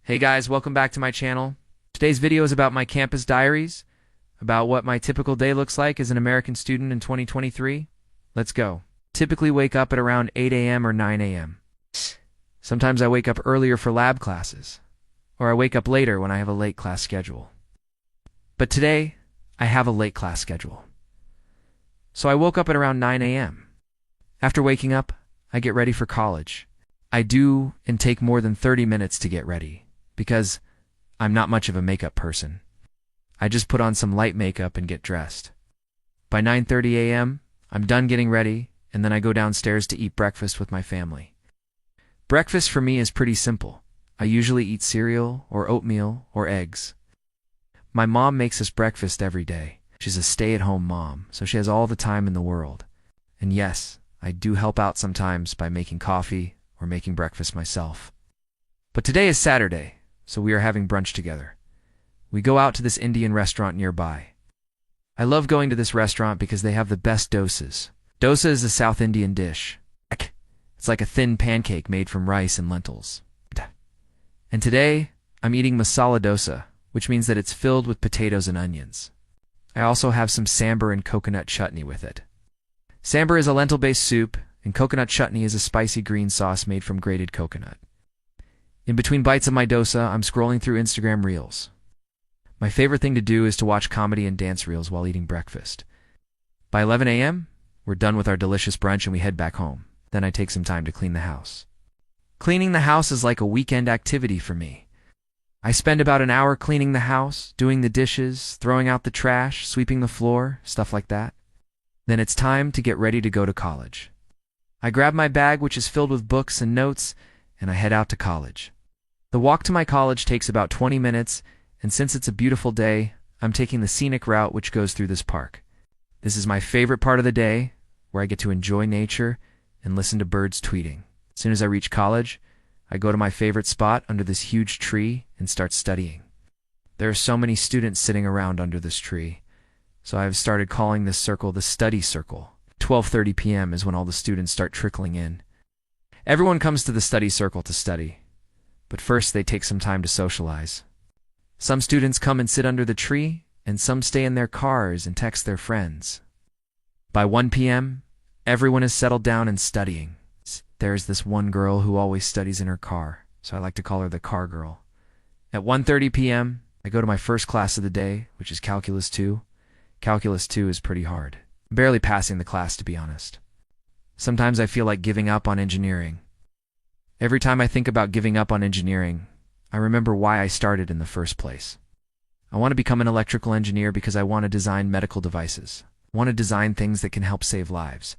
Hey guys, welcome back to my channel. Today's video is about my campus diaries, about what my typical day looks like as an American student in 2023. Let's go. Typically wake up at around 8 a.m. or 9 a.m. Sometimes I wake up earlier for lab classes, or I wake up later when I have a late class schedule. But today, I have a late class schedule. So I woke up at around 9 a.m. After waking up, I get ready for college. I do and take more than 30 minutes to get ready, because I'm not much of a makeup person. I just put on some light makeup and get dressed. By 9:30 a.m., I'm done getting ready, and then I go downstairs to eat breakfast with my family. Breakfast for me is pretty simple. I usually eat cereal or oatmeal or eggs. My mom makes us breakfast every day. She's a stay-at-home mom, so she has all the time in the world. And yes, I do help out sometimes by making coffee or making breakfast myself. But today is Saturday, so we are having brunch together. We go out to this Indian restaurant nearby. I love going to this restaurant because they have the best dosas. Dosa is a South Indian dish. It's like a thin pancake made from rice and lentils. And today, I'm eating masala dosa, which means that it's filled with potatoes and onions. I also have some sambar and coconut chutney with it. Sambar is a lentil-based soup, and coconut chutney is a spicy green sauce made from grated coconut. In between bites of my dosa, I'm scrolling through Instagram Reels. My favorite thing to do is to watch comedy and dance reels while eating breakfast. By 11 a.m., we're done with our delicious brunch and we head back home. Then I take some time to clean the house. Cleaning the house is like a weekend activity for me. I spend about an hour cleaning the house, doing the dishes, throwing out the trash, sweeping the floor, stuff like that. Then it's time to get ready to go to college. I grab my bag, which is filled with books and notes, and I head out to college. The walk to my college takes about 20 minutes, and since it's a beautiful day, I'm taking the scenic route which goes through this park. This is my favorite part of the day, where I get to enjoy nature and listen to birds tweeting. As soon as I reach college, I go to my favorite spot under this huge tree and start studying. There are so many students sitting around under this tree, so I have started calling this circle the study circle. 12:30 p.m. is when all the students start trickling in. Everyone comes to the study circle to study, but first they take some time to socialize. Some students come and sit under the tree, and some stay in their cars and text their friends. By 1 p.m., everyone is settled down and studying. There is this one girl who always studies in her car, so I like to call her the car girl. At 1:30 p.m., I go to my first class of the day, which is Calculus 2. Calculus 2 is pretty hard. I'm barely passing the class, to be honest. Sometimes I feel like giving up on engineering. Every time I think about giving up on engineering, I remember why I started in the first place. I want to become an electrical engineer because I want to design medical devices. I want to design things that can help save lives.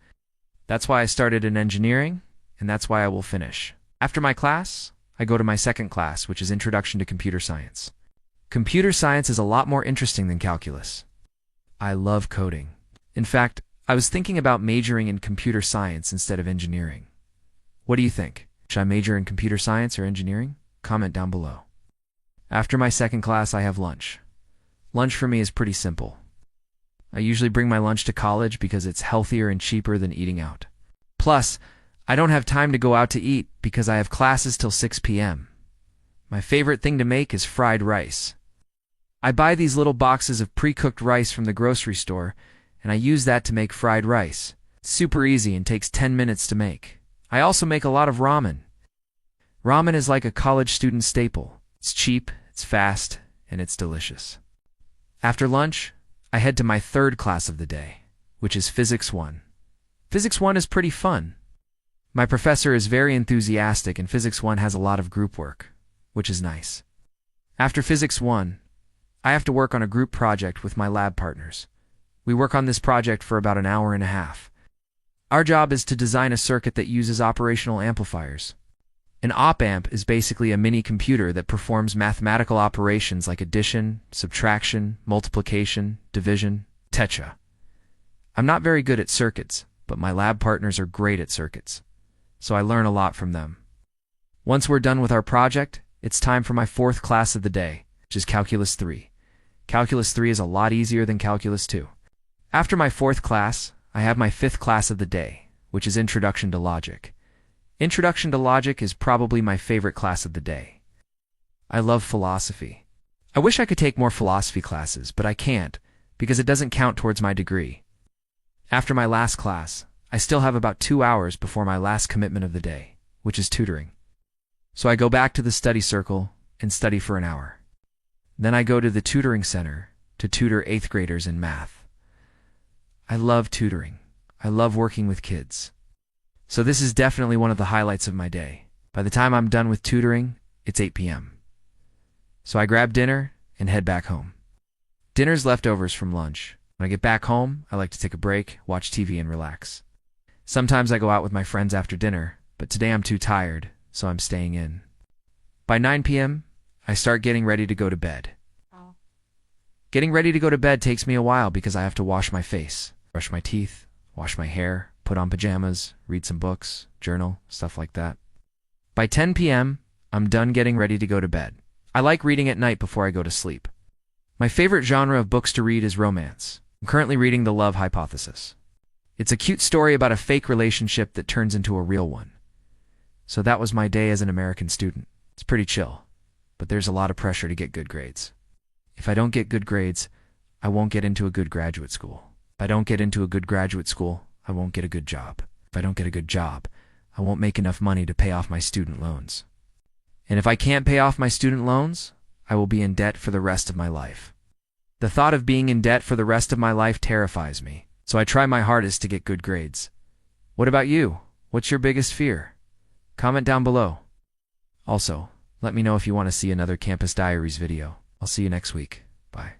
That's why I started in engineering, and that's why I will finish. After my class, I go to my second class, which is Introduction to Computer Science. Computer science is a lot more interesting than calculus. I love coding. In fact, I was thinking about majoring in computer science instead of engineering. What do you think? Should I major in computer science or engineering? Comment down below. After my second class, I have lunch. Lunch for me is pretty simple. I usually bring my lunch to college because it's healthier and cheaper than eating out. Plus, I don't have time to go out to eat because I have classes till 6 p.m. My favorite thing to make is fried rice. I buy these little boxes of pre-cooked rice from the grocery store, and I use that to make fried rice. It's super easy and takes 10 minutes to make. I also make a lot of ramen. Ramen is like a college student staple. It's cheap, it's fast, and it's delicious. After lunch, I head to my third class of the day, which is Physics 1. Physics 1 is pretty fun. My professor is very enthusiastic, and Physics 1 has a lot of group work, which is nice. After Physics 1, I have to work on a group project with my lab partners. We work on this project for about an hour and a half. Our job is to design a circuit that uses operational amplifiers. An op-amp is basically a mini computer that performs mathematical operations like addition, subtraction, multiplication, division, etc. I'm not very good at circuits, but my lab partners are great at circuits, so I learn a lot from them. Once we're done with our project, it's time for my fourth class of the day, which is Calculus 3. Calculus 3 is a lot easier than Calculus 2. After my fourth class, I have my fifth class of the day, which is Introduction to Logic. Introduction to Logic is probably my favorite class of the day. I love philosophy. I wish I could take more philosophy classes, but I can't because it doesn't count towards my degree. After my last class, I still have about 2 hours before my last commitment of the day, which is tutoring. So I go back to the study circle and study for an hour. Then I go to the tutoring center to tutor 8th graders in math. I love tutoring. I love working with kids. So this is definitely one of the highlights of my day. By the time I'm done with tutoring, it's 8 p.m. So I grab dinner and head back home. Dinner's leftovers from lunch. When I get back home, I like to take a break, watch TV, and relax. Sometimes I go out with my friends after dinner, but today I'm too tired, so I'm staying in. By 9 p.m., I start getting ready to go to bed. Getting ready to go to bed takes me a while because I have to wash my face, brush my teeth, wash my hair, put on pajamas, read some books, journal, stuff like that. By 10 p.m., I'm done getting ready to go to bed. I like reading at night before I go to sleep. My favorite genre of books to read is romance. I'm currently reading The Love Hypothesis. It's a cute story about a fake relationship that turns into a real one. So that was my day as an American student. It's pretty chill, but there's a lot of pressure to get good grades. If I don't get good grades, I won't get into a good graduate school. If I don't get into a good graduate school, I won't get a good job. If I don't get a good job, I won't make enough money to pay off my student loans. And if I can't pay off my student loans, I will be in debt for the rest of my life. The thought of being in debt for the rest of my life terrifies me, so I try my hardest to get good grades. What about you? What's your biggest fear? Comment down below. Also, let me know if you want to see another Campus Diaries video. I'll see you next week. Bye.